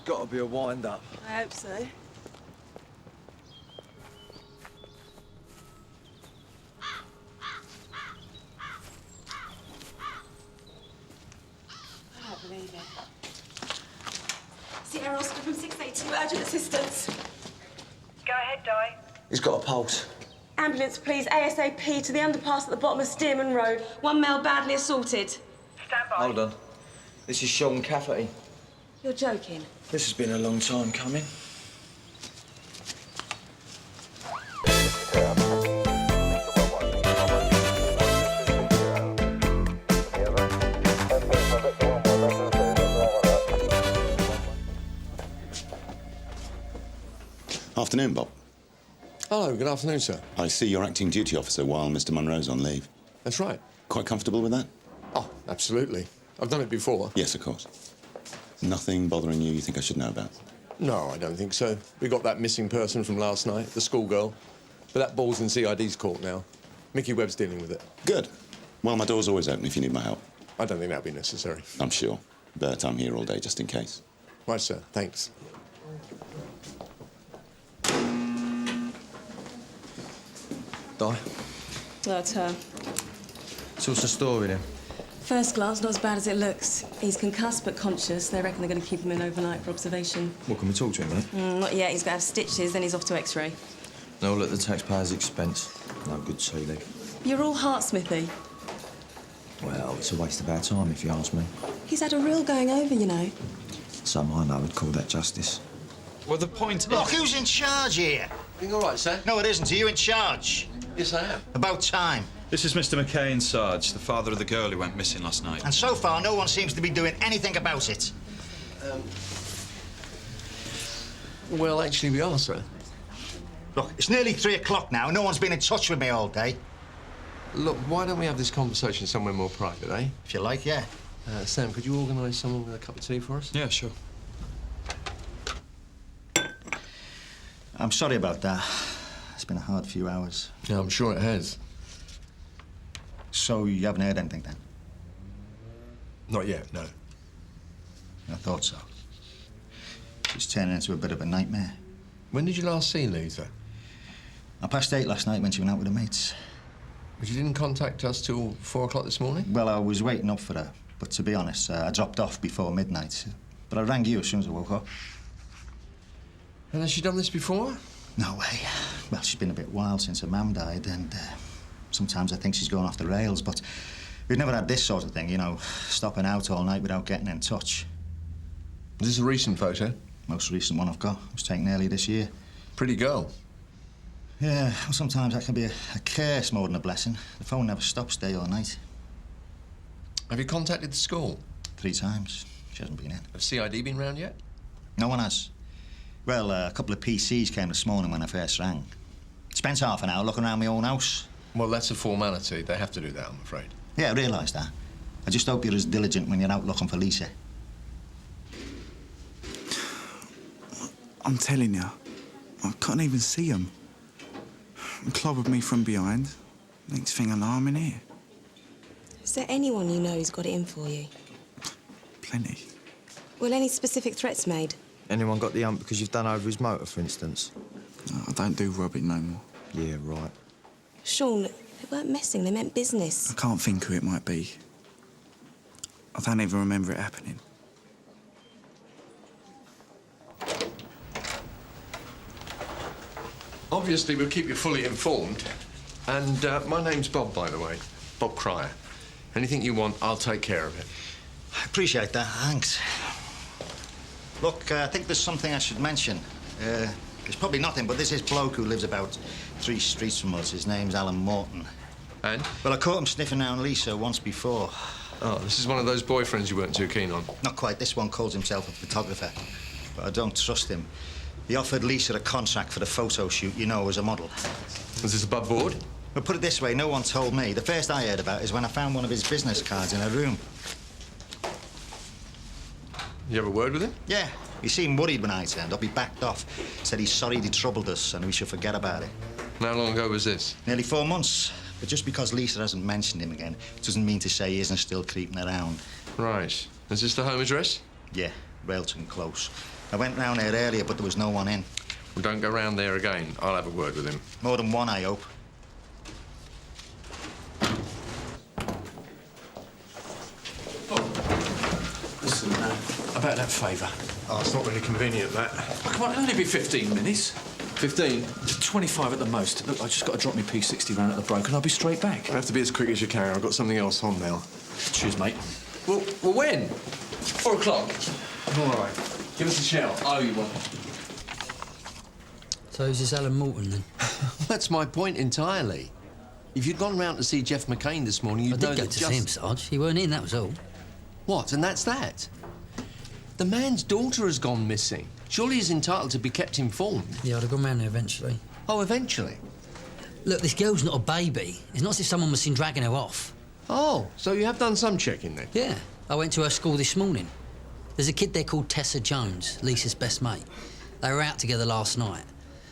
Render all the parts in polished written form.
got to be a wind-up. I hope so. I don't believe it. Sierra Oscar from 682, urgent assistance. Go ahead, Di. He's got a pulse. Ambulance, please, ASAP to the underpass at the bottom of Stearman Road. One male badly assaulted. Stand by. Hold on. This is Sean Cafferty. You're joking. This has been a long time coming. Afternoon, Bob. Hello, good afternoon, sir. I see you're acting duty officer while Mr. Monroe's on leave. That's right. Quite comfortable with that? Oh, absolutely. I've done it before. Yes, of course. Nothing bothering you think I should know about? No, I don't think so. We got that missing person from last night, the schoolgirl. But that ball's in CID's court now. Mickey Webb's dealing with it. Good. Well, my door's always open if you need my help. I don't think that'll be necessary. I'm sure. But I'm here all day just in case. Right, sir. Thanks. Di? That's her. So what's the story then? First glance, not as bad as it looks. He's concussed but conscious. They reckon they're going to keep him in overnight for observation. What, can we talk to him, mate? Not yet. He's got to have stitches, then he's off to X-ray. No, look, the taxpayer's expense. No good tea leaf. You're all heart, Smithy. Well, it's a waste of our time, if you ask me. He's had a real going over, you know. Some I know would call that justice. Well, the point is... Look, who's in charge here? Everything all right, sir? No, it isn't. Are you in charge? Yes, I am. About time. This is Mr. McKay, Sarge, the father of the girl who went missing last night. And so far, no one seems to be doing anything about it. Well, actually, we are, sir. Look, it's nearly 3 o'clock now. No one's been in touch with me all day. Look, why don't we have this conversation somewhere more private, eh? If you like, yeah. Sam, could you organise someone with a cup of tea for us? Yeah, sure. I'm sorry about that. It's been a hard few hours. Yeah, I'm sure it has. So you haven't heard anything, then? Not yet, no. I thought so. It's turning into a bit of a nightmare. When did you last see Lisa? 8:30 last night when she went out with her mates. But you didn't contact us till 4 o'clock this morning? Well, I was waiting up for her. But to be honest, I dropped off before midnight. But I rang you as soon as I woke up. And has she done this before? No way. Well, she's been a bit wild since her mum died, and sometimes I think she's going off the rails, but we've never had this sort of thing, you know, stopping out all night without getting in touch. Is this a recent photo? Most recent one I've got. It was taken earlier this year. Pretty girl. Yeah, well, sometimes that can be a curse more than a blessing. The phone never stops day or night. Have you contacted the school? 3 times. She hasn't been in. Have CID been round yet? No one has. Well, a couple of PCs came this morning when I first rang. Spent half an hour looking around my own house. Well, that's a formality. They have to do that, I'm afraid. Yeah, I realise that. I just hope you're as diligent when you're out looking for Lisa. I'm telling you, I can't even see him. He clobbered me from behind. Next thing I know, I'm in here. Is there anyone you know who's got it in for you? Plenty. Well, any specific threats made? Anyone got the hump because you've done over his motor, for instance? No, I don't do robbing no more. Yeah, right. Sean, they weren't messing, they meant business. I can't think who it might be. I don't even remember it happening. Obviously, we'll keep you fully informed. And my name's Bob, by the way. Bob Cryer. Anything you want, I'll take care of it. I appreciate that, thanks. Look, I think there's something I should mention. It's probably nothing, but there's this bloke who lives about 3 streets from us. His name's Alan Morton. And? Well, I caught him sniffing around Lisa once before. Oh, this is one of those boyfriends you weren't too keen on. Not quite. This one calls himself a photographer. But I don't trust him. He offered Lisa a contract for the photo shoot, you know, as a model. Was this above board? Well, put it this way, no one told me. The first I heard about it is when I found one of his business cards in her room. You have a word with him? Yeah. He seemed worried when I turned up. He backed off. Said he's sorry he troubled us and we should forget about it. And how long ago was this? Nearly 4 months. But just because Lisa hasn't mentioned him again doesn't mean to say he isn't still creeping around. Right. Is this the home address? Yeah, Railton Close. I went round there earlier, but there was no one in. Well, don't go round there again. I'll have a word with him. More than one, I hope. Listen, about that favour. Oh, it's not really convenient, that. Oh, come on, it'll only be 15 minutes. 15? 25 at the most. Look, I just got to drop my P60 round at the broker and I'll be straight back. You'll have to be as quick as you can. I've got something else on now. Cheers, mate. Well, when? 4 o'clock. All right. Give us a shout. Oh, you want? So who's this Alan Morton, then? That's my point entirely. If you'd gone round to see Jeff McCain this morning, you'd know I did that go to see him, Sarge. He weren't in, that was all. What, and that's that? The man's daughter has gone missing. Surely he's entitled to be kept informed. Yeah, I'd have gone round there eventually. Oh, eventually? Look, this girl's not a baby. It's not as if someone was seen dragging her off. Oh, so you have done some checking then? Yeah. I went to her school this morning. There's a kid there called Tessa Jones, Lisa's best mate. They were out together last night.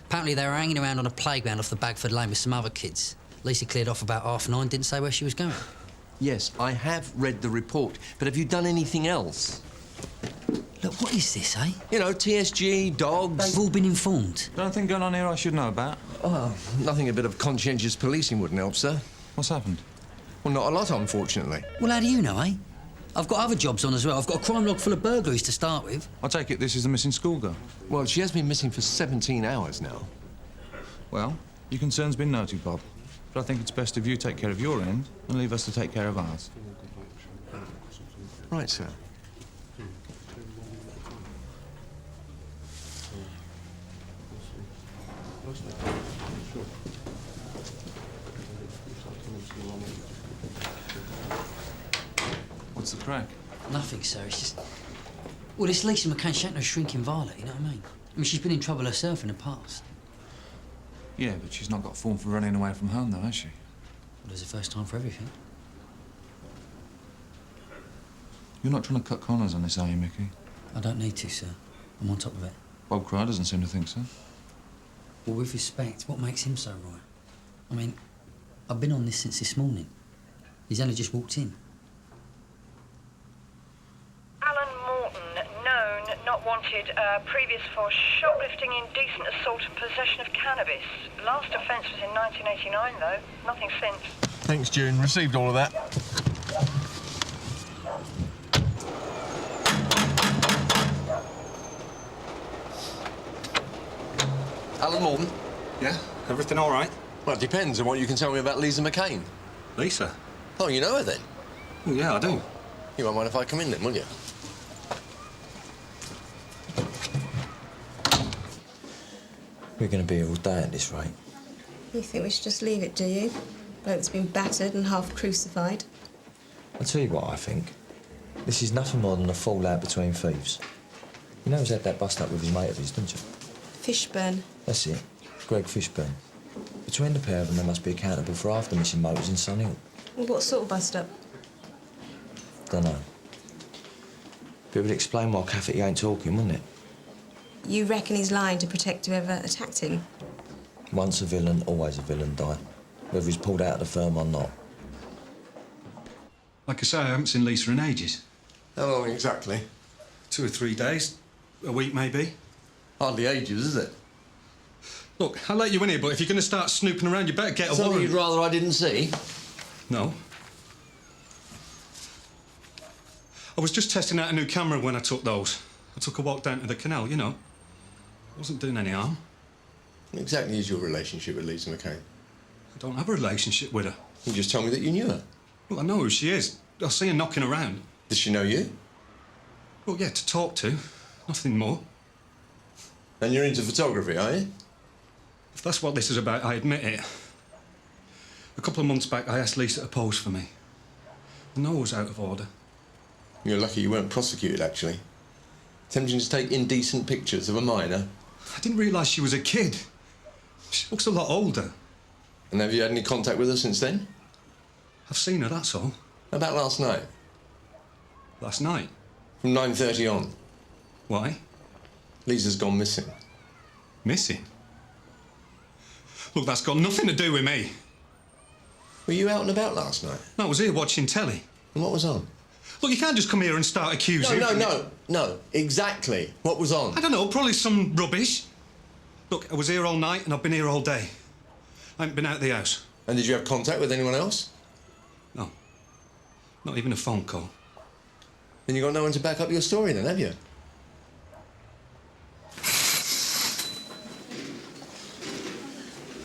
Apparently they were hanging around on a playground off the Bagford Lane with some other kids. Lisa cleared off about 9:30, didn't say where she was going. Yes, I have read the report, but have you done anything else? Look, what is this, eh? You know, TSG, dogs... They've all been informed. Anything going on here I should know about? Oh, nothing a bit of conscientious policing wouldn't help, sir. What's happened? Well, not a lot, unfortunately. Well, how do you know, eh? I've got other jobs on as well. I've got a crime log full of burglaries to start with. I take it this is the missing schoolgirl. Well, she has been missing for 17 hours now. Well, your concern's been noted, Bob. But I think it's best if you take care of your end and leave us to take care of ours. Right, sir. What's the crack? Nothing, sir. It's just... Well, this Lisa McCain, she ain't no shrinking violet, you know what I mean? I mean, she's been in trouble herself in the past. Yeah, but she's not got form for running away from home, though, has she? Well, there's a first time for everything. You're not trying to cut corners on this, are you, Mickey? I don't need to, sir. I'm on top of it. Bob Cryer doesn't seem to think so. Well, with respect, what makes him so right? I mean, I've been on this since this morning. He's only just walked in. Alan Morton, known, not wanted, previous for shoplifting, indecent assault and possession of cannabis. Last offence was in 1989, though. Nothing since. Thanks, June. Received all of that. Alan Morton? Yeah? Everything all right? Well, it depends on what you can tell me about Lisa McCain. Lisa? Oh, you know her then? Well, yeah, I do. You won't mind if I come in then, will you? We're going to be here all day at this rate. You think we should just leave it, do you? Bloke's been battered and half crucified. I'll tell you what I think. This is nothing more than a fallout between thieves. You know he's had that bust-up with his mate of his, don't you? Fishburne. That's it. Greg Fishburne. Between the pair of them, they must be accountable for half the missing motors in Sunhill. Well, what sort of bust-up? Dunno. But it would explain why Cath ain't talking, wouldn't it? You reckon he's lying to protect whoever attacked him? Once a villain, always a villain, Di. Whether he's pulled out of the firm or not. Like I say, I haven't seen Lisa in ages. How long exactly? 2 or 3 days. A week, maybe. Hardly ages, is it? Look, I'll let you in here, but if you're going to start snooping around, you better get a Something warrant. you'd rather I didn't see? No. I was just testing out a new camera when I took those. I took a walk down to the canal, you know. Wasn't doing any harm. What exactly is your relationship with Lisa McCain? I don't have a relationship with her. You just told me that you knew her. Well, I know who she is. I see her knocking around. Does she know you? Well, yeah, to talk to. Nothing more. And you're into photography, are you? If that's what this is about, I admit it. A couple of months back, I asked Lisa to pose for me. The nose was out of order. You're lucky you weren't prosecuted, actually. Attempting to take indecent pictures of a minor. I didn't realise she was a kid. She looks a lot older. And have you had any contact with her since then? I've seen her, that's all. About last night? Last night? From 9:30 on. Why? Lisa's gone missing. Missing? Look, that's got nothing to do with me. Were you out and about last night? No, I was here watching telly. And what was on? Look, you can't just come here and start accusing... No, exactly. What was on? I don't know, probably some rubbish. Look, I was here all night and I've been here all day. I haven't been out of the house. And did you have contact with anyone else? No. Not even a phone call. Then you got no one to back up your story then, have you?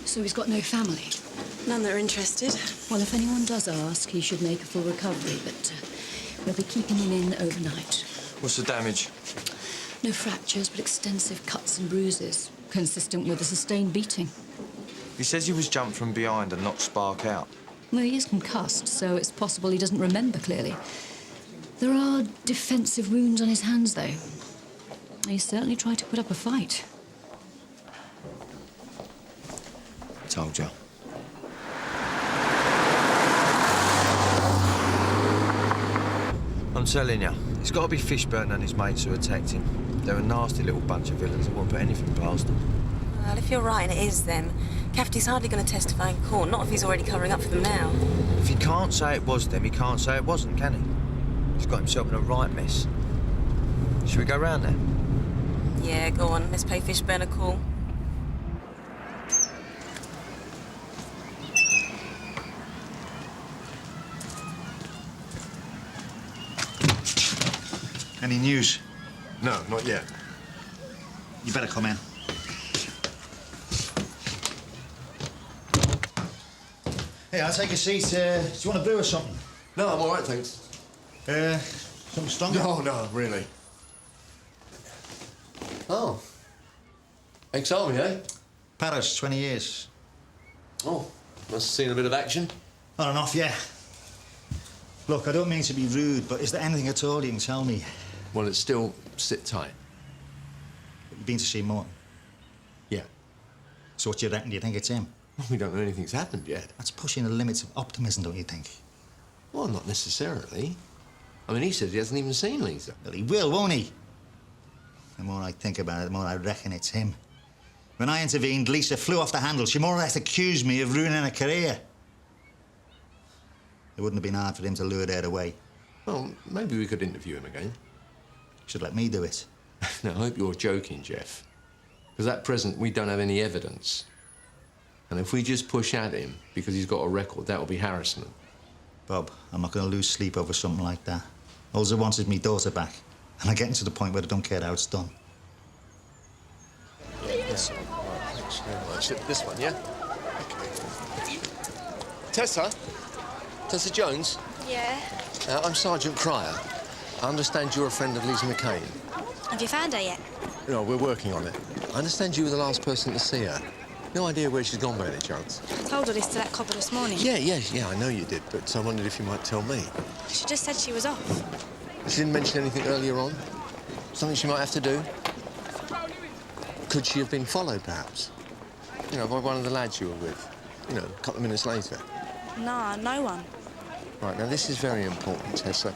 So he's got no family? None that are interested. Well, if anyone does ask, he should make a full recovery, but we'll be keeping him in overnight. What's the damage? No fractures, but extensive cuts and bruises, consistent with a sustained beating. He says he was jumped from behind and knocked Spark out. Well, he is concussed, so it's possible he doesn't remember clearly. There are defensive wounds on his hands, though. He certainly tried to put up a fight. Told you. I'm telling you, it's got to be Fishburne and his mates who attacked him. They're a nasty little bunch of villains. I won't put anything past them. Well, if you're right and it is them, Cafferty's hardly going to testify in court, not if he's already covering up for them now. If he can't say it was them, he can't say it wasn't, can he? He's got himself in a right mess. Should we go round there? Yeah, go on. Let's pay Fishburne a call. Any news? No, not yet. You better come in. Hey, I'll take a seat. Do you want a brew or something? No, I'm all right, thanks. Something stronger? No, really. Oh. Ex-army, eh? Paris, 20 years. Oh, must have seen a bit of action. On and off, yeah. Look, I don't mean to be rude, but is there anything at all you can tell me? Well, it's still sit tight. You've been to see Morton? Yeah. So what do you reckon? Do you think it's him? We don't know anything's happened yet. That's pushing the limits of optimism, don't you think? Well, not necessarily. I mean, he says he hasn't even seen Lisa. Well, he will, won't he? The more I think about it, the more I reckon it's him. When I intervened, Lisa flew off the handle. She more or less accused me of ruining her career. It wouldn't have been hard for him to lure her away. Well, maybe we could interview him again. Should let me do it. Now, I hope you're joking, Jeff. Because at present, we don't have any evidence. And if we just push at him because he's got a record, that will be harassment. Bob, I'm not going to lose sleep over something like that. All I want is me daughter back. And I'm getting to the point where I don't care how it's done. This one. Right, thanks very much. This one, yeah? Okay. Tessa Jones? Yeah? I'm Sergeant Cryer. I understand you're a friend of Lisa McCain. Have you found her yet? No, we're working on it. I understand you were the last person to see her. No idea where she's gone by any chance? I told her this to that copper this morning. Yeah, I know you did, but I wondered if you might tell me. She just said she was off. She didn't mention anything earlier on? Something she might have to do? Could she have been followed, perhaps? You know, by one of the lads you were with? You know, a couple of minutes later? Nah, no one. Right, now this is very important, Tessa.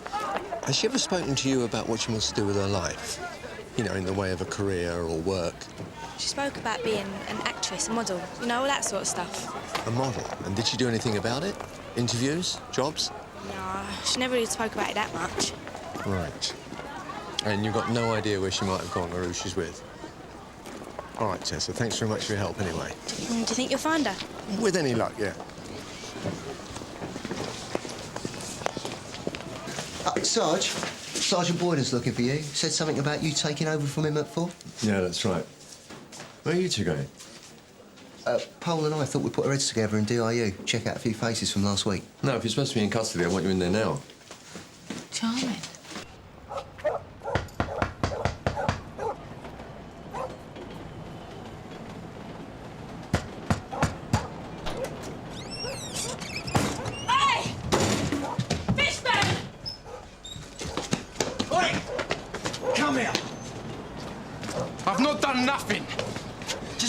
Has she ever spoken to you about what she wants to do with her life? You know, in the way of a career or work? She spoke about being an actress, a model, you know, all that sort of stuff. A model? And did she do anything about it? Interviews? Jobs? Nah, she never really spoke about it that much. Right. And you've got no idea where she might have gone or who she's with? All right, Tessa, thanks very much for your help anyway. Do you think you'll find her? With any luck, yeah. Sarge, Sergeant Boyden's looking for you. Said something about you taking over from him at 4. Yeah, that's right. Where are you two going? Paul and I thought we'd put our heads together in DIU, check out a few faces from last week. No, if you're supposed to be in custody, I want you in there now. Charming.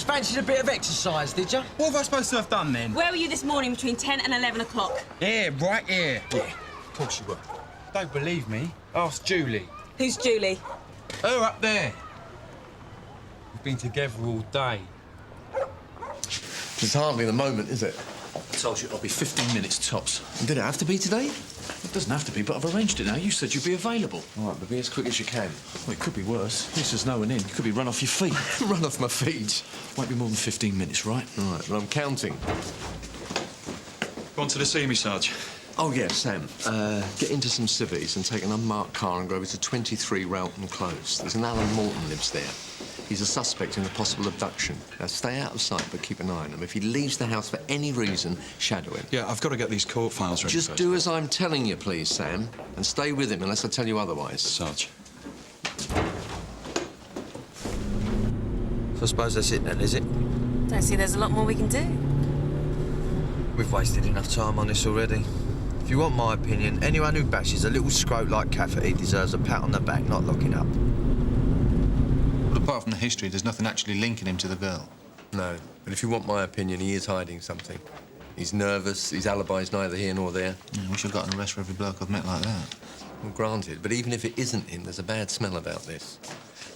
Fancied a bit of exercise, did you? What have I supposed to have done then? Where were you this morning between 10 and 11 o'clock? Here, right here. Yeah, of course you were. Don't believe me? Ask Julie. Who's Julie? Her up there. We've been together all day. It's hardly the moment, is it? I told you it'll be 15 minutes tops. Did it have to be today? Doesn't have to be, but I've arranged it now. You said you'd be available. All right, but be as quick as you can. Well, it could be worse. At least there's no one in. You could be run off your feet. Run off my feet? Won't be more than 15 minutes, right? All right, but I'm counting. Wanted to see me, Sarge? Oh, yeah, Sam. Get into some civvies and take an unmarked car and go over to 23 Rawton Close. There's an Alan Morton lives there. He's a suspect in a possible abduction. Now, stay out of sight, but keep an eye on him. If he leaves the house for any reason, shadow him. Yeah, I've got to get these court files ready Just first. do as I'm telling you, please, Sam. And stay with him unless I tell you otherwise. Sarge. So I suppose that's it then, is it? Don't see there's a lot more we can do. We've wasted enough time on this already. If you want my opinion, anyone who bashes a little scrote like Cath deserves a pat on the back, not locking up. But apart from the history, there's nothing actually linking him to the girl. No, but if you want my opinion, he is hiding something. He's nervous, his alibi's neither here nor there. Yeah, wish I'd got an arrest for every bloke I've met like that. Well, granted, but even if it isn't him, there's a bad smell about this.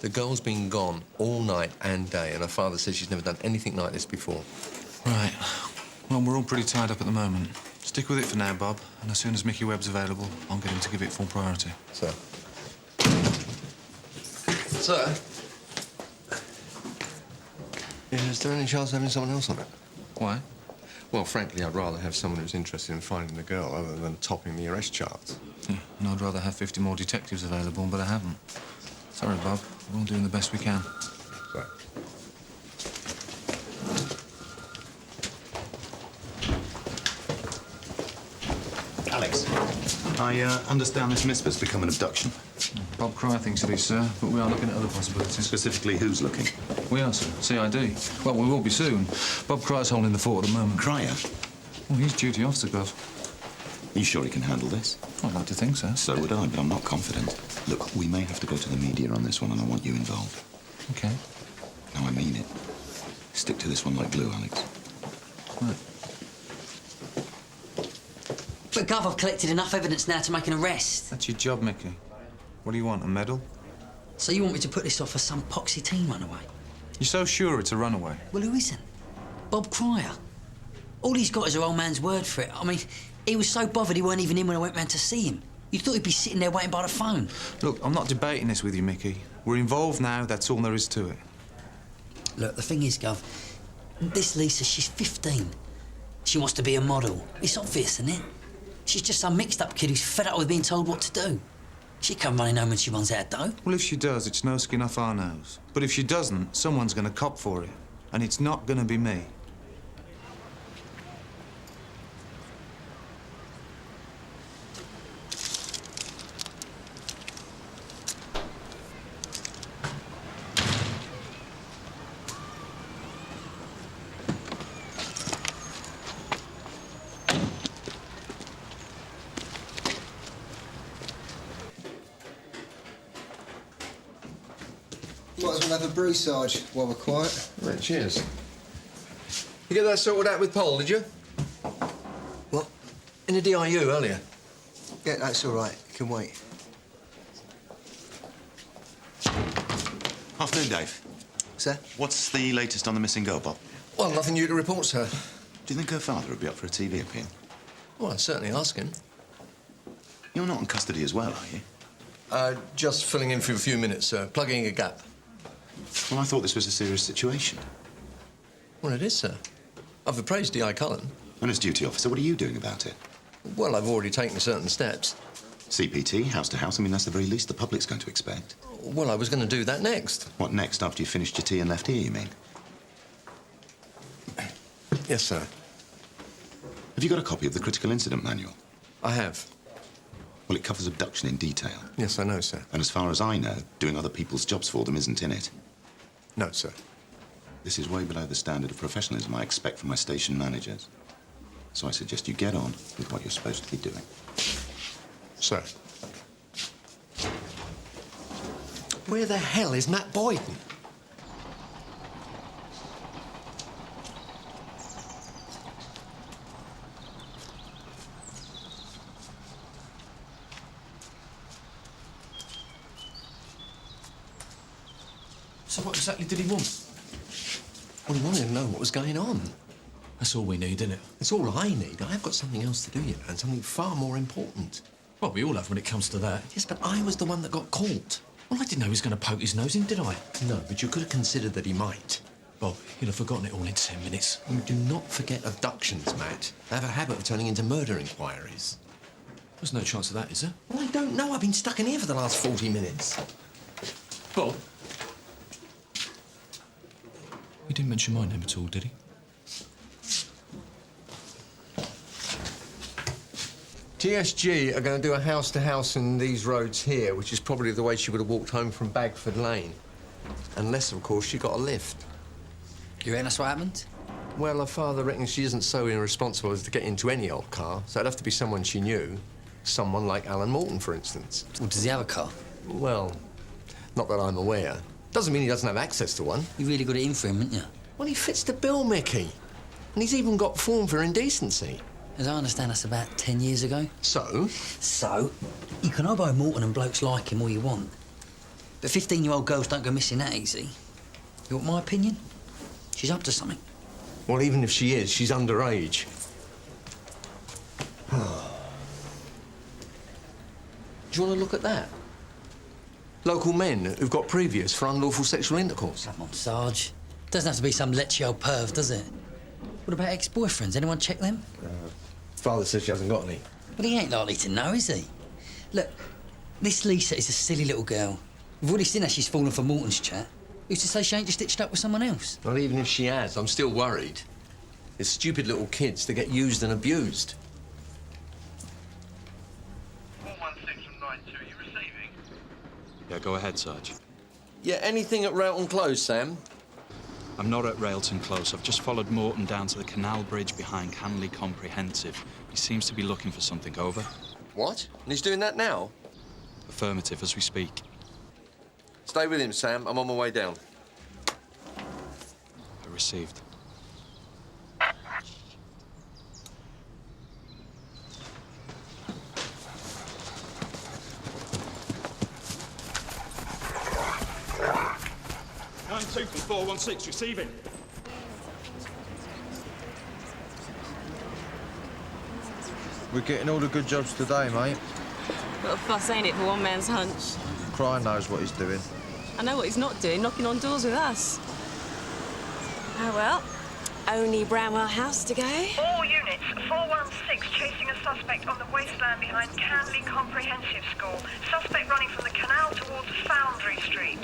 The girl's been gone all night and day, and her father says she's never done anything like this before. Right. Well, we're all pretty tied up at the moment. Stick with it for now, Bob, and as soon as Mickey Webb's available, I'll get him to give it full priority. Sir. Sir? Is there any chance of having someone else on it? Why? Well, frankly, I'd rather have someone who's interested in finding the girl other than topping the arrest charts. Yeah, and I'd rather have 50 more detectives available, but I haven't. Sorry, Bob. We're all doing the best we can. Sorry. Alex, I understand this misfit's become an abduction. Bob Cryer thinks it is, sir, but we are looking at other possibilities. Specifically, who's looking? We are, sir. CID. Well, we will be soon. Bob Cryer's holding the fort at the moment. Cryer? Well, he's duty officer, Gov. Are you sure he can handle this? I'd like to think so. So would I, but I'm not confident. Look, we may have to go to the media on this one, and I want you involved. OK. No, I mean it. Stick to this one like glue, Alex. Right. But, Gov, I've collected enough evidence now to make an arrest. That's your job, Mickey. What do you want, a medal? So you want me to put this off for some poxy teen runaway? You're so sure it's a runaway? Well, who isn't? Bob Cryer. All he's got is her old man's word for it. I mean, he was so bothered he weren't even in when I went round to see him. You thought he'd be sitting there waiting by the phone. Look, I'm not debating this with you, Mickey. We're involved now, that's all there is to it. Look, the thing is, Gov, this Lisa, she's 15. She wants to be a model. It's obvious, isn't it? She's just some mixed-up kid who's fed up with being told what to do. She come running home when she runs out of dough. Well, if she does, it's no skin off our nose. But if she doesn't, someone's going to cop for it. And it's not going to be me. Might as well have a brew, Sarge, while we're quiet. Right, cheers. You get that sorted out with Paul, did you? What? In the DIU earlier? Yeah, that's all right. You can wait. Afternoon, Dave. Sir? What's the latest on the missing girl, Bob? Well, nothing new to report, sir. Do you think her father would be up for a TV appeal? Well, I'd certainly ask him. You're not in custody as well, are you? Just filling in for a few minutes, sir. Plugging a gap. Well, I thought this was a serious situation. Well, it is, sir. I've appraised D.I. Cullen. And as duty officer, what are you doing about it? Well, I've already taken certain steps. CPT, house to house. I mean, that's the very least the public's going to expect. Well, I was going to do that next. What next, after you finished your tea and left here, you mean? Yes, sir. Have you got a copy of the critical incident manual? I have. Well, it covers abduction in detail. Yes, I know, sir. And as far as I know, doing other people's jobs for them isn't in it. No, sir. This is way below the standard of professionalism I expect from my station managers. So I suggest you get on with what you're supposed to be doing. Sir. Where the hell is Matt Boyden? So what exactly did he want? Well, he wanted to know what was going on. That's all we need, isn't it? It's all I need. I've got something else to do, you know, and something far more important. Well, we all have when it comes to that. Yes, but I was the one that got caught. Well, I didn't know he was going to poke his nose in, did I? No, but you could have considered that he might. Bob, you'll have forgotten it all in 10 minutes. You do not forget abductions, Matt. They have a habit of turning into murder inquiries. There's no chance of that, is there? Well, I don't know. I've been stuck in here for the last 40 minutes. Bob? He didn't mention my name at all, did he? TSG are going to do a house-to-house in these roads here, which is probably the way she would have walked home from Bagford Lane. Unless, of course, she got a lift. You reckon that's what happened? Well, her father reckons she isn't so irresponsible as to get into any old car, so it'd have to be someone she knew. Someone like Alan Morton, for instance. Well, does he have a car? Well, not that I'm aware. Doesn't mean he doesn't have access to one. You really got it in for him, haven't you? Well, he fits the bill, Mickey. And he's even got form for indecency. As I understand, that's about 10 years ago. So? So, you can oboe Morton and blokes like him all you want. But 15-year-old girls don't go missing that easy. You want my opinion? She's up to something. Well, even if she is, she's underage. Do you want to look at that? Local men who've got previous for unlawful sexual intercourse. Come on, Sarge. Doesn't have to be some lechy old perv, does it? What about ex-boyfriends? Anyone check them? Father says she hasn't got any. Well, he ain't likely to know, is he? Look, this Lisa is a silly little girl. We've already seen how she's fallen for Morton's chat. Who's to say she ain't just stitched up with someone else? Not even if she has, I'm still worried. There's stupid little kids that get used and abused. 416 from 92, you receiving? Yeah, go ahead, Sarge. Yeah, anything at Rawton Close, Sam? I'm not at Railton Close. I've just followed Morton down to the canal bridge behind Canley Comprehensive. He seems to be looking for something. Over. What? And he's doing that now? Affirmative, as we speak. Stay with him, Sam. I'm on my way down. I received. Two from 416, receiving. We're getting all the good jobs today, mate. Got a fuss, ain't it, for one man's hunch? Cry knows what he's doing. I know what he's not doing, knocking on doors with us. Oh, well, only Bramwell House to go. All units, 416, chasing a suspect on the wasteland behind Canley Comprehensive School. Suspect running from the canal towards Foundry Street.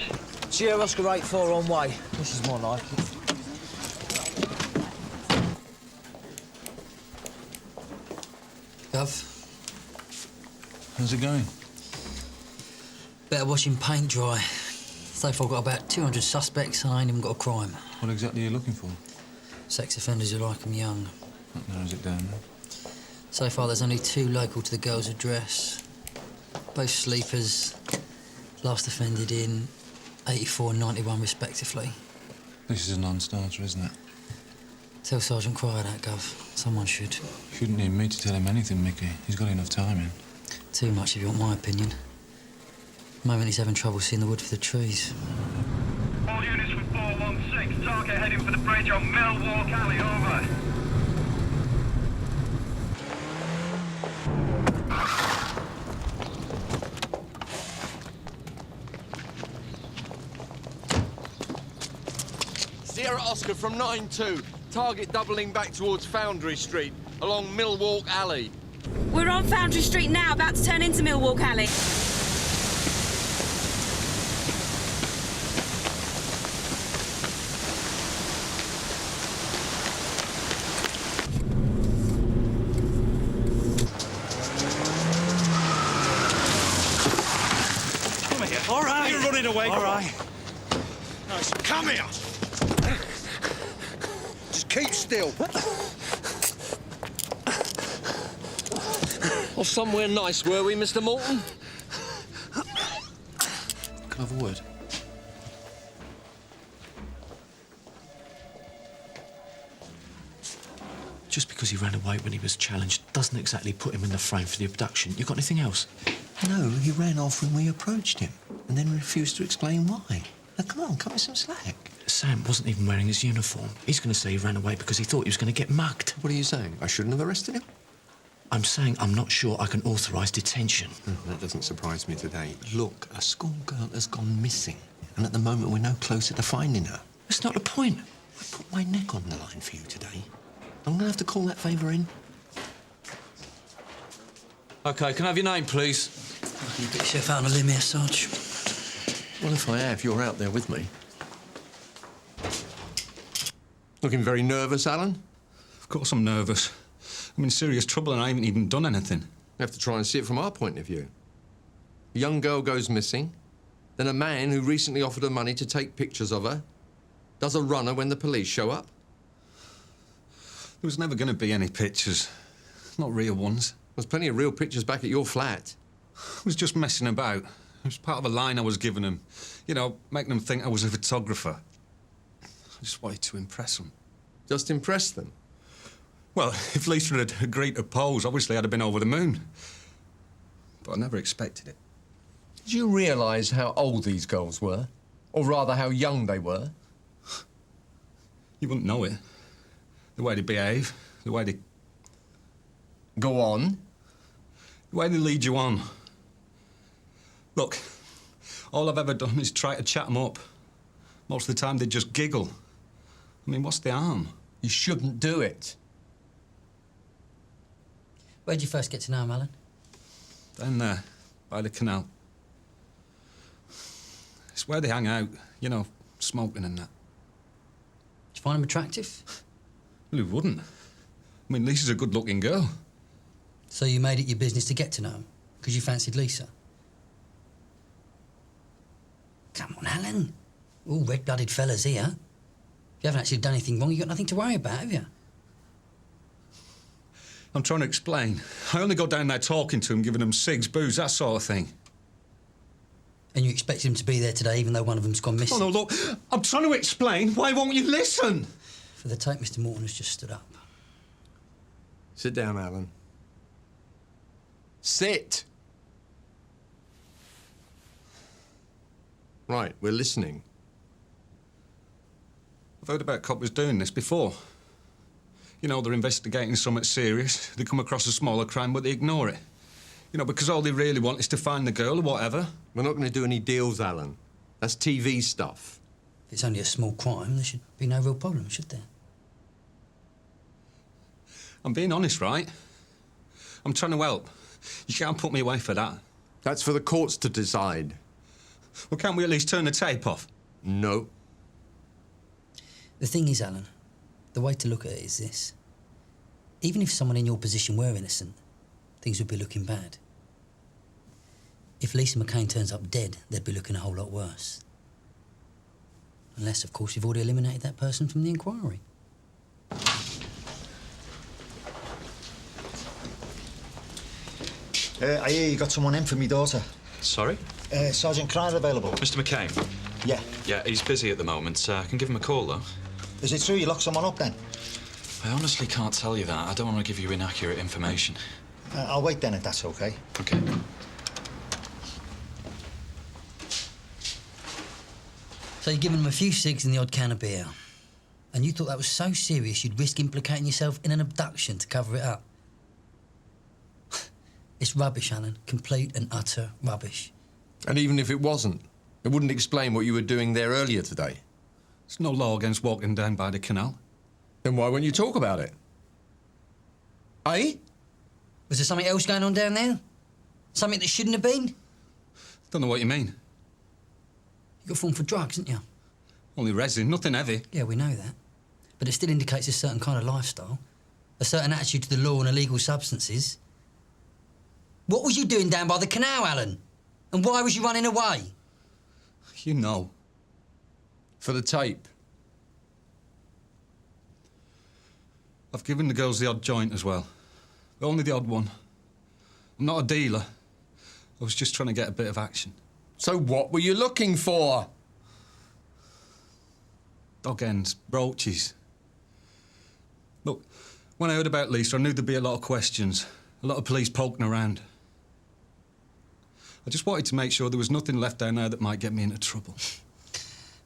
Sierra Oscar 84 on way. This is more like it. Gov, How's it going? better watching paint dry. So far, I've got about 200 suspects and I ain't even got a crime. What exactly are you looking for? Sex offenders who like 'em young. That narrows it down. So far, there's only 2 local to the girl's address. Both sleepers. Last offended in 84 and 91, respectively. This is a non-starter, isn't it? Tell Sergeant Cryer that, Gov. Someone should. Shouldn't need me to tell him anything, Mickey. He's got enough time in. Too much, if you want my opinion. At the moment, he's having trouble seeing the wood for the trees. All units from 416, target heading for the bridge on Millwalk Alley, over. Sierra Oscar from 92. Target doubling back towards Foundry Street, along Millwalk Alley. We're on Foundry Street now, about to turn into Millwalk Alley. Come here. All right. You're running away. All right. Nice. Come here. Just keep still. Or somewhere nice, were we, Mr. Morton? Can I have a word? Just because he ran away when he was challenged doesn't exactly put him in the frame for the abduction. You got anything else? No, he ran off when we approached him, and then refused to explain why. Now, come on, cut me some slack. Sam wasn't even wearing his uniform. He's going to say he ran away because he thought he was going to get mugged. What are you saying? I shouldn't have arrested him? I'm saying I'm not sure I can authorise detention. That doesn't surprise me today. Look, a schoolgirl has gone missing, and at the moment we're no closer to finding her. That's not the point. I put my neck on the line for you today. I'm going to have to call that favour in. OK, can I have your name, please? You put yourself out on a limb here, Sarge. Well, if I have, you're out there with me. Looking very nervous, Alan? Of course I'm nervous. I'm in serious trouble and I haven't even done anything. You have to try and see it from our point of view. A young girl goes missing, then a man who recently offered her money to take pictures of her does a runner when the police show up. There was never going to be any pictures. Not real ones. There's plenty of real pictures back at your flat. I was just messing about. It was part of a line I was giving them. You know, making them think I was a photographer. I just wanted to impress them. Just impress them? Well, if Lisa had agreed to pose, obviously I'd have been over the moon. But I never expected it. Did you realise how old these girls were? Or rather, how young they were? You wouldn't know it. The way they behave, the way they... Go on. The way they lead you on. Look, all I've ever done is try to chat them up. Most of the time they just giggle. I mean, what's the harm? You shouldn't do it. Where'd you first get to know him, Alan? Down there, by the canal. It's where they hang out, you know, smoking and that. Did you find him attractive? Well, who wouldn't? I mean, Lisa's a good-looking girl. So you made it your business to get to know him? Because you fancied Lisa? Come on, Alan. All red-blooded fellas here. If you haven't actually done anything wrong, you've got nothing to worry about, have you? I'm trying to explain. I only go down there talking to him, giving them cigs, booze, that sort of thing. And you expected him to be there today, even though one of them's gone missing? Oh, no, look, I'm trying to explain. Why won't you listen? For the tape, Mr. Morton has just stood up. Sit down, Alan. Sit! Right, we're listening. I've heard about coppers doing this before. You know, they're investigating something serious. They come across a smaller crime, but they ignore it. You know, because all they really want is to find the girl or whatever. We're not going to do any deals, Alan. That's TV stuff. If it's only a small crime, there should be no real problem, should there? I'm being honest, right? I'm trying to help. You can't put me away for that. That's for the courts to decide. Well, can't we at least turn the tape off? No. The thing is, Alan, the way to look at it is this. Even if someone in your position were innocent, things would be looking bad. If Lisa McCain turns up dead, they'd be looking a whole lot worse. Unless, of course, you've already eliminated that person from the inquiry. I hear you got someone in for me daughter. Sorry? Sergeant Cryer available? Mr. McCain? Yeah. Yeah, he's busy at the moment. I can give him a call, though. Is it true you locked someone up, then? I honestly can't tell you that. I don't want to give you inaccurate information. I'll wait then, if that's OK. OK. So you've given him a few cigs and the odd can of beer. And you thought that was so serious you'd risk implicating yourself in an abduction to cover it up. It's rubbish, Alan. Complete and utter rubbish. And even if it wasn't, it wouldn't explain what you were doing there earlier today. There's no law against walking down by the canal. Then why won't you talk about it? Eh? Was there something else going on down there? Something that shouldn't have been? Don't know what you mean. You got formed for drugs, didn't you? Only resin, nothing heavy. Yeah, we know that. But it still indicates a certain kind of lifestyle, a certain attitude to the law and illegal substances. What was you doing down by the canal, Alan? And why was you running away? You know. For the tape. I've given the girls the odd joint as well. But only the odd one. I'm not a dealer. I was just trying to get a bit of action. So what were you looking for? Dog ends, brooches. Look, when I heard about Lisa, I knew there'd be a lot of questions. A lot of police poking around. I just wanted to make sure there was nothing left down there that might get me into trouble.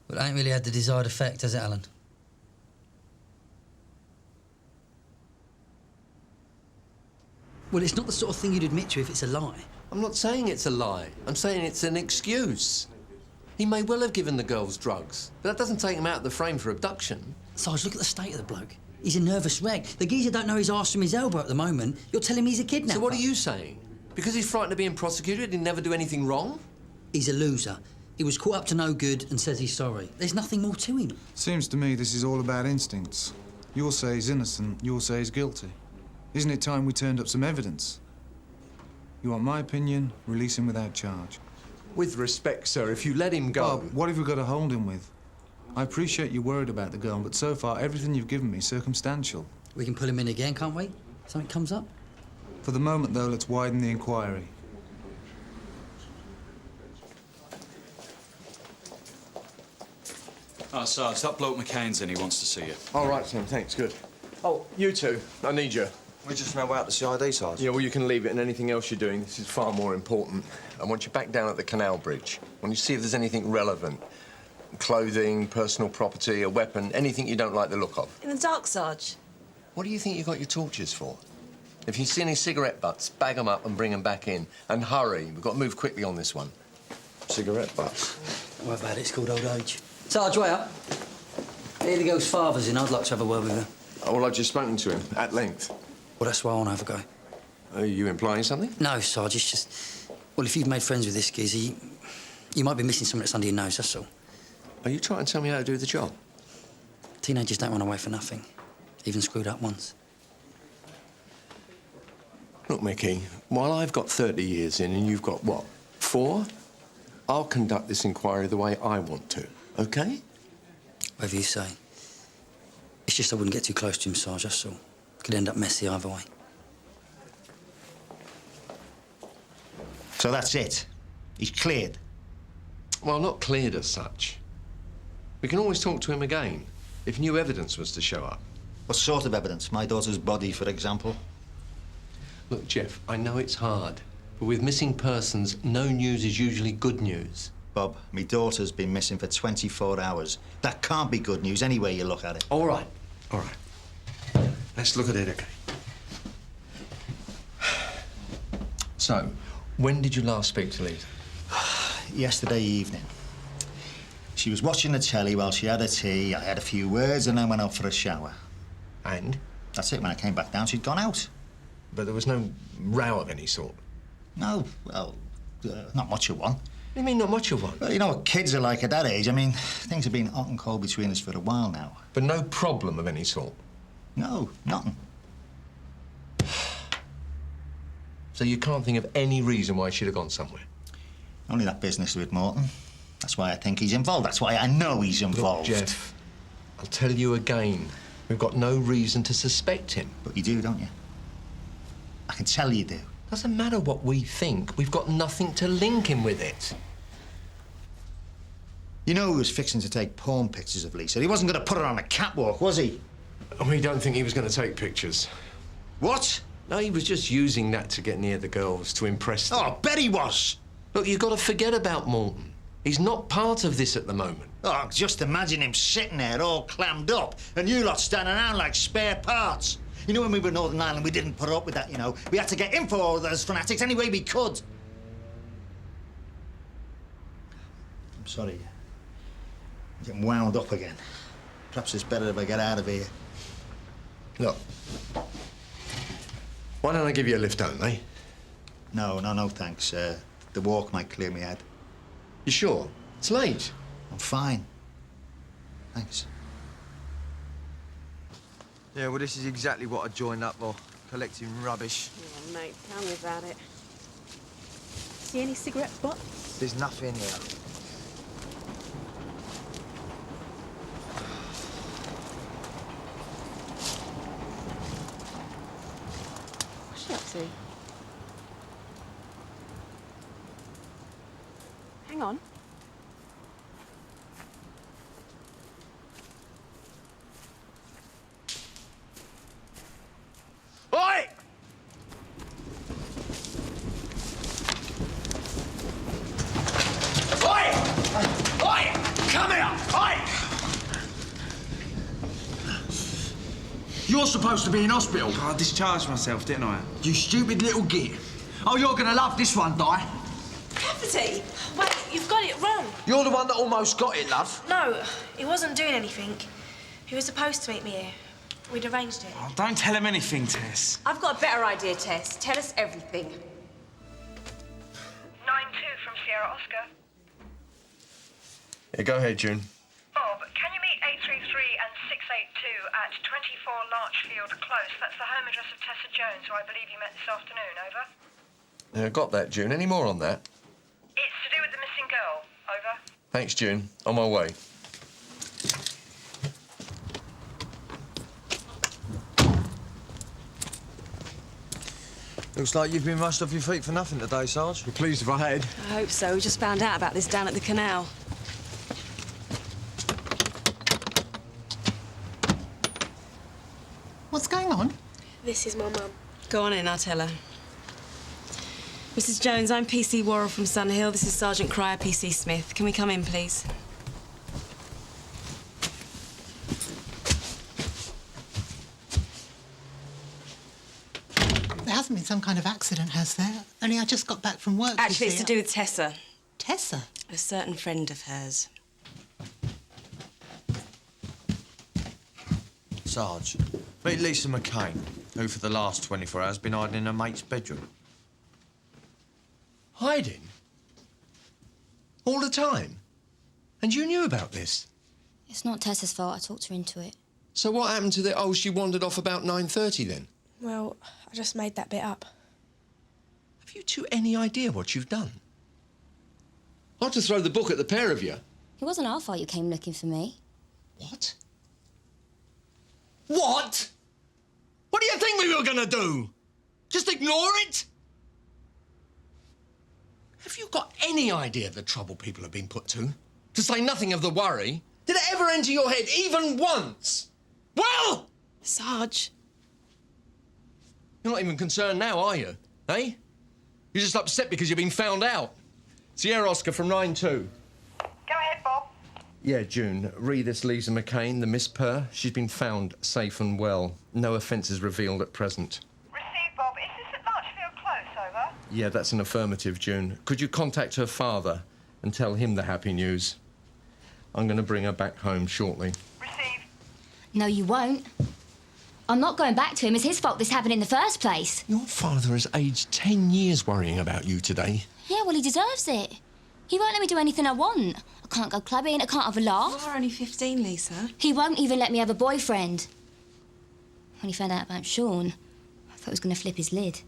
But it ain't really had the desired effect, has it, Alan? Well, it's not the sort of thing you'd admit to if it's a lie. I'm not saying it's a lie. I'm saying it's an excuse. He may well have given the girls drugs, but that doesn't take him out of the frame for abduction. Sarge, look at the state of the bloke. He's a nervous wreck. The geezer don't know his arse from his elbow at the moment. You're telling me he's a kidnapper. So what are you saying? Because he's frightened of being prosecuted, he'd never do anything wrong? He's a loser. He was caught up to no good and says he's sorry. There's nothing more to him. Seems to me this is all about instincts. You'll say he's innocent, you'll say he's guilty. Isn't it time we turned up some evidence? You want my opinion? Release him without charge. With respect, sir, if you let him go... Bob, what have we got to hold him with? I appreciate you're worried about the girl, but so far everything you've given me is circumstantial. We can pull him in again, can't we? Something comes up? For the moment, though, let's widen the inquiry. Oh, Sarge, that bloke McCain's in. He wants to see you. All right, Sam, thanks, good. Oh, you two, I need you. We're just on our way out to CID, Sarge. Yeah, well, you can leave it and anything else you're doing. This is far more important. I want you back down at the canal bridge. I want you to see if there's anything relevant. Clothing, personal property, a weapon, anything you don't like the look of. In the dark, Sarge? What do you think you got your torches for? If you see any cigarette butts, bag them up and bring them back in. And hurry, we've got to move quickly on this one. Cigarette butts? Don't worry about it, it's called old age. Sarge, way up. Here the girl's father's in. I'd like to have a word with her. Oh, well, I've just spoken to him, at length. Well, that's why I want to have a go. Are you implying something? No, Sarge, it's just... Well, if you've made friends with this geezer, you might be missing something that's under your nose, that's all. Are you trying to tell me how to do the job? Teenagers don't run away for nothing. Even screwed up once. Look, Mickey, while I've got 30 years in and you've got, what, 4? I'll conduct this inquiry the way I want to, OK? Whatever you say. It's just I wouldn't get too close to him, Sarge, that's all. Could end up messy either way. So that's it? He's cleared? Well, not cleared as such. We can always talk to him again, if new evidence was to show up. What sort of evidence? My daughter's body, for example? Look, Jeff, I know it's hard, but with missing persons, no news is usually good news. Bob, my daughter's been missing for 24 hours. That can't be good news any way you look at it. All right. Let's look at it again. So, when did you last speak to Lisa? Yesterday evening. She was watching the telly while she had her tea. I had a few words and then went out for a shower. And? That's it. When I came back down, she'd gone out. But there was no row of any sort? No, well, not much of one. What do you mean, not much of one? Well, you know what kids are like at that age. I mean, things have been hot and cold between us for a while now. But no problem of any sort? No, nothing. So you can't think of any reason why she'd have gone somewhere? Only that business with Morton. That's why I think he's involved. That's why I know he's involved. Look, Jeff, I'll tell you again. We've got no reason to suspect him. But you do, don't you? I can tell you do. Doesn't matter what we think. We've got nothing to link him with it. You know he was fixing to take porn pictures of Lisa. He wasn't going to put her on a catwalk, was he? We don't think he was going to take pictures. What? No, he was just using that to get near the girls, to impress them. Oh, I bet he was. Look, you've got to forget about Morton. He's not part of this at the moment. Oh, just imagine him sitting there all clammed up and you lot standing around like spare parts. You know, when we were in Northern Ireland, we didn't put up with that, you know. We had to get info all those fanatics any way we could. I'm sorry. I'm getting wound up again. Perhaps it's better if I get out of here. Look, why don't I give you a lift home, eh? No, thanks. The walk might clear me head. You sure? It's late. I'm fine. Thanks. Yeah, well, this is exactly what I joined up for, collecting rubbish. Oh, mate, tell me about it. See any cigarette butts? There's nothing here. What's she up to? Hang on. Oi! Oi! Oi! Come here! Oi! You You're supposed to be in hospital. I discharged myself, didn't I? You stupid little git. Oh, you're gonna love this one, Di. Cavity! Wait, you've got it wrong. You're the one that almost got it, love. No, he wasn't doing anything. He was supposed to meet me here. We'd arranged it. Oh, don't tell him anything, Tess. I've got a better idea, Tess. Tell us everything. 9-2 from Sierra Oscar. Yeah, go ahead, June. Bob, can you meet 833 and 682 at 24 Larchfield Close? That's the home address of Tessa Jones, who I believe you met this afternoon. Over. Yeah, got that, June. Any more on that? It's to do with the missing girl. Over. Thanks, June. On my way. Looks like you've been rushed off your feet for nothing today, Sarge. Be pleased if I had. I hope so. We just found out about this down at the canal. What's going on? This is my mum. Go on in, I'll tell her. Mrs. Jones, I'm PC Worrell from Sunhill. This is Sergeant Cryer, PC Smith. Can we come in, please? There hasn't been some kind of accident, has there? Only I just got back from work. Actually, it's to do with Tessa. Tessa? A certain friend of hers. Sarge, meet Lisa McCain, who for the last 24 hours been hiding in her mate's bedroom. Hiding? All the time? And you knew about this? It's not Tessa's fault. I talked her into it. So what happened to the... Oh, she wandered off about 9:30 then? Well, I just made that bit up. Have you two any idea what you've done? Not to throw the book at the pair of you. It wasn't our fault you came looking for me. What? What? What do you think we were gonna do? Just ignore it? Have you got any idea of the trouble people have been put to? To say nothing of the worry. Did it ever enter your head, even once? Well! Sarge. You're not even concerned now, are you? Eh? You're just upset because you've been found out. Sierra Oscar from 9-2. Go ahead, Bob. Yeah, June. Read this Lisa McCain, the Miss Purr. She's been found safe and well. No offences revealed at present. Received, Bob. Is this at Larchfield Close? Over. Yeah, that's an affirmative, June. Could you contact her father and tell him the happy news? I'm going to bring her back home shortly. Received. No, you won't. I'm not going back to him. It's his fault this happened in the first place. Your father has aged 10 years worrying about you today. Yeah, well, he deserves it. He won't let me do anything I want. I can't go clubbing, I can't have a laugh. You're only 15, Lisa. He won't even let me have a boyfriend. When he found out about Sean, I thought he was going to flip his lid.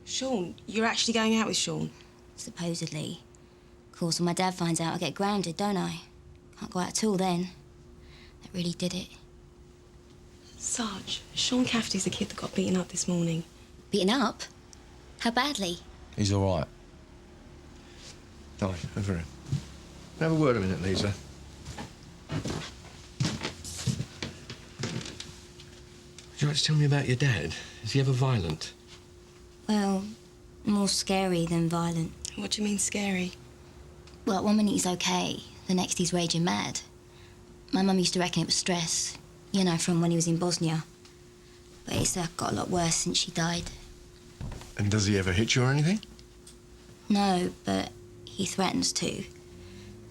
Sean? You're actually going out with Sean? Supposedly. Of course, when my dad finds out, I get grounded, don't I? Can't go out at all then. That really did it. Sarge, Sean Cafferty's the kid that got beaten up this morning. Beaten up? How badly? He's all right. Dolly, over here. Have a word a minute, Lisa. Would you like to tell me about your dad? Is he ever violent? Well, more scary than violent. What do you mean, scary? Well, one minute he's okay, the next he's raging mad. My mum used to reckon it was stress, you know, from when he was in Bosnia. But it's got a lot worse since she died. And does he ever hit you or anything? No, but he threatens to.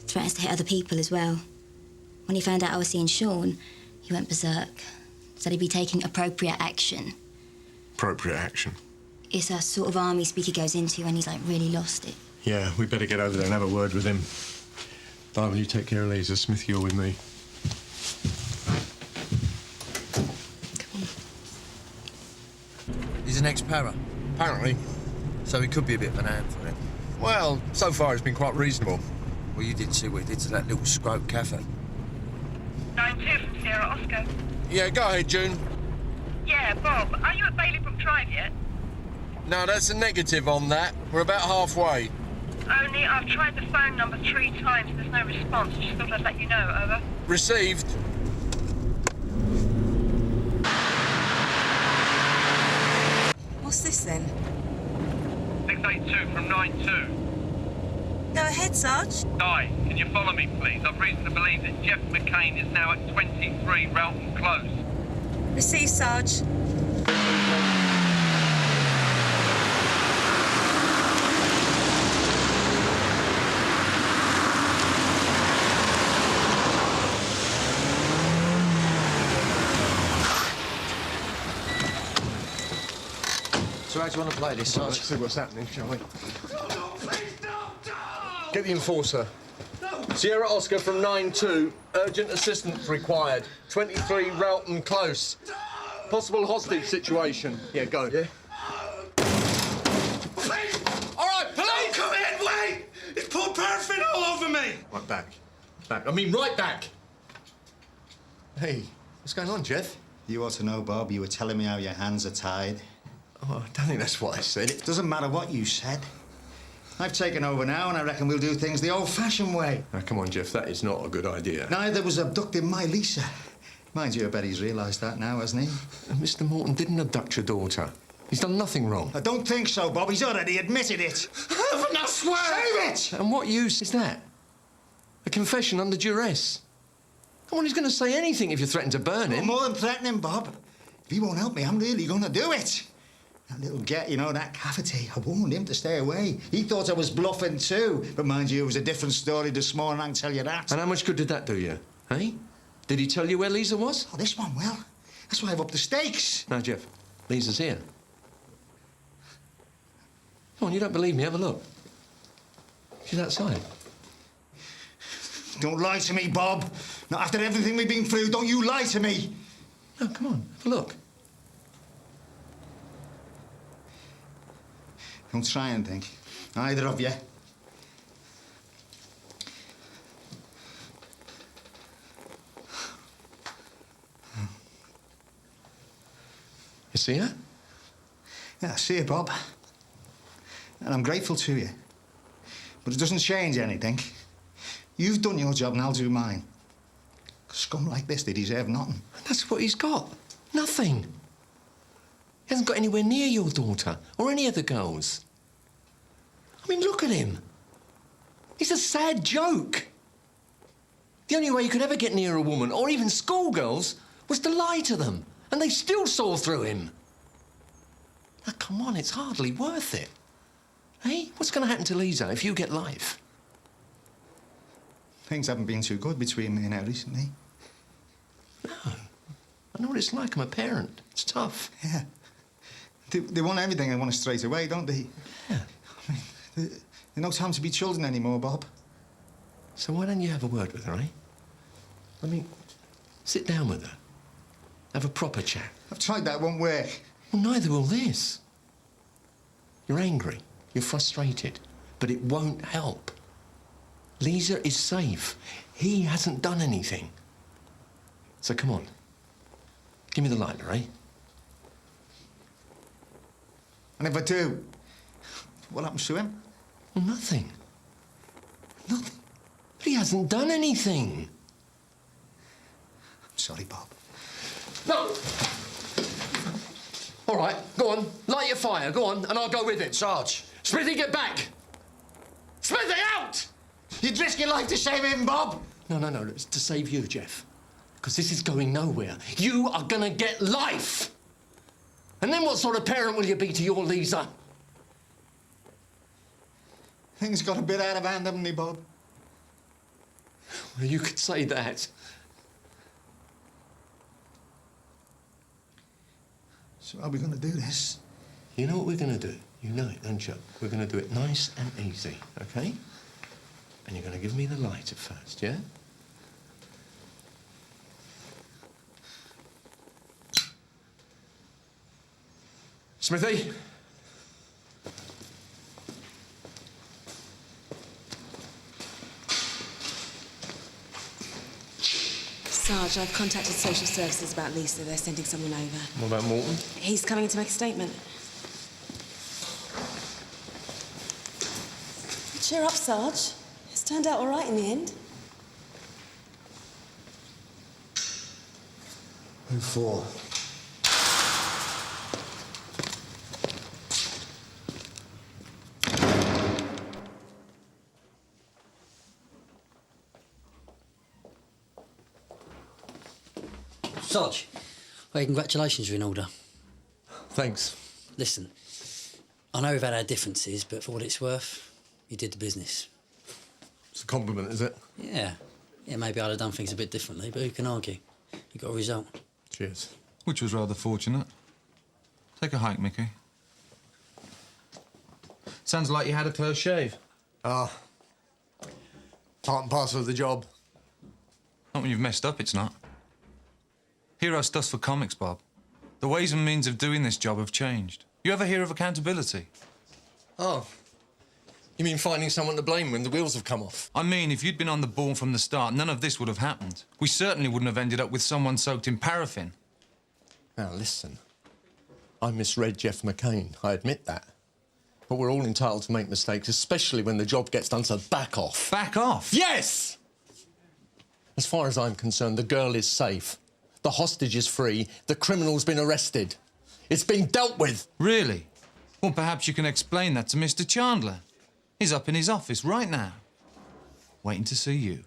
Threatens to hit other people as well. When he found out I was seeing Sean, he went berserk. Said he'd be taking appropriate action. Appropriate action? It's a sort of army speak he goes into when he's, like, really lost it. Yeah, we better get over there and have a word with him. Di, will you take care of Lisa? Smithy, you're with me. He's an ex-para. Apparently. So he could be a bit of an handful then. Well, so far it's been quite reasonable. Well, you did see what he did to that little scrope Cath. 9-2 from Sierra Oscar. Yeah, go ahead, June. Yeah, Bob, are you at Bailey Brook Drive yet? No, that's a negative on that. We're about halfway. Only I've tried the phone number 3 times. There's no response. Just thought I'd let you know. Over. Received. What's this then? 682 from 9-2. Go ahead, Sarge. Di, can you follow me, please? I've reason to believe that Jeff McCain is now at 23 Rawton Close. Receive, Sarge. So how do you want to play this, Sarge? Let's see what's happening, shall we? Get the enforcer. Sierra Oscar from 9-2. Urgent assistance required. 23 Rawton Close. Possible hostage situation. Yeah, go. Yeah. All right, police! Come in, wait! It's poured paraffin all over me! Right, back. Back. I mean, right back. Hey, what's going on, Jeff? You ought to know, Bob. You were telling me how your hands are tied. Oh, I don't think that's what I said. It doesn't matter what you said. I've taken over now, and I reckon we'll do things the old-fashioned way. Now, come on, Jeff, that is not a good idea. Neither was abducting my Lisa. Mind you, I bet he's realised that now, hasn't he? Mr. Morton didn't abduct your daughter. He's done nothing wrong. I don't think so, Bob. He's already admitted it. Haven't I swear? Save it! And what use is that? A confession under duress. Come on, he's going to say anything if you threaten to burn him. More than threatening, Bob. If he won't help me, I'm really going to do it. That little get, you know, that cavity, I warned him to stay away. He thought I was bluffing too. But mind you, it was a different story this morning, I can tell you that. And how much good did that do you, eh? Did he tell you where Lisa was? Oh, this one will. That's why I've upped the stakes. Now, Jeff, Lisa's here. Come on, you don't believe me, have a look. She's outside. Don't lie to me, Bob. Not after everything we've been through, don't you lie to me. No, come on, have a look. Don't try and think. Either of you. You see her? Yeah, I see her, Bob. And I'm grateful to you. But it doesn't change anything. You've done your job and I'll do mine. Scum like this, they deserve nothing. That's what he's got. Nothing. He hasn't got anywhere near your daughter or any of the girls. I mean, look at him. He's a sad joke. The only way you could ever get near a woman, or even schoolgirls, was to lie to them. And they still saw through him. Now, come on, it's hardly worth it. Hey, what's going to happen to Lisa if you get life? Things haven't been too good between me and her recently. No. I know what it's like. I'm a parent. It's tough. Yeah. They want everything. They want it straight away, don't they? Yeah. I mean, there's no time to be children anymore, Bob. So why don't you have a word with her, eh? I mean, sit down with her. Have a proper chat. I've tried that, won't work. Well, neither will this. You're angry. You're frustrated. But it won't help. Lisa is safe. He hasn't done anything. So come on. Give me the lighter, eh? And if I do, what happens to him? Well, nothing. Nothing. But he hasn't done anything. I'm sorry, Bob. No! All right, go on. Light your fire, go on, and I'll go with it. Sarge. Smithy, get back! Smithy, out! You'd risk your life to save him, Bob? No, it's to save you, Jeff. Because this is going nowhere. You are gonna get life! And then what sort of parent will you be to your Lisa? Things got a bit out of hand, haven't they, Bob? Well, you could say that. So how are we going to do this? You know what we're going to do? You know it, don't you? We're going to do it nice and easy, OK? And you're going to give me the lighter first, yeah? Smithy? Sarge, I've contacted social services about Lisa. They're sending someone over. What about Morton? He's coming in to make a statement. Cheer up, Sarge. It's turned out all right in the end. Who for? Sarge, Well, congratulations are in order. Thanks. Listen, I know we've had our differences, but for what it's worth, you did the business. It's a compliment, is it? Yeah. Yeah, maybe I'd have done things a bit differently, but who can argue? You got a result. Cheers. Which was rather fortunate. Take a hike, Mickey. Sounds like you had a close shave. Ah. Part and parcel of the job. Not when you've messed up, it's not. Hero stuff's for comics, Bob. The ways and means of doing this job have changed. You ever hear of accountability? Oh. You mean finding someone to blame when the wheels have come off? I mean, if you'd been on the ball from the start, none of this would have happened. We certainly wouldn't have ended up with someone soaked in paraffin. Now, listen. I misread Jeff McCain, I admit that. But we're all entitled to make mistakes, especially when the job gets done, so back off. Back off? Yes! As far as I'm concerned, the girl is safe. The hostage is free. The criminal's been arrested. It's been dealt with. Really? Well, perhaps you can explain that to Mr. Chandler. He's up in his office right now, waiting to see you.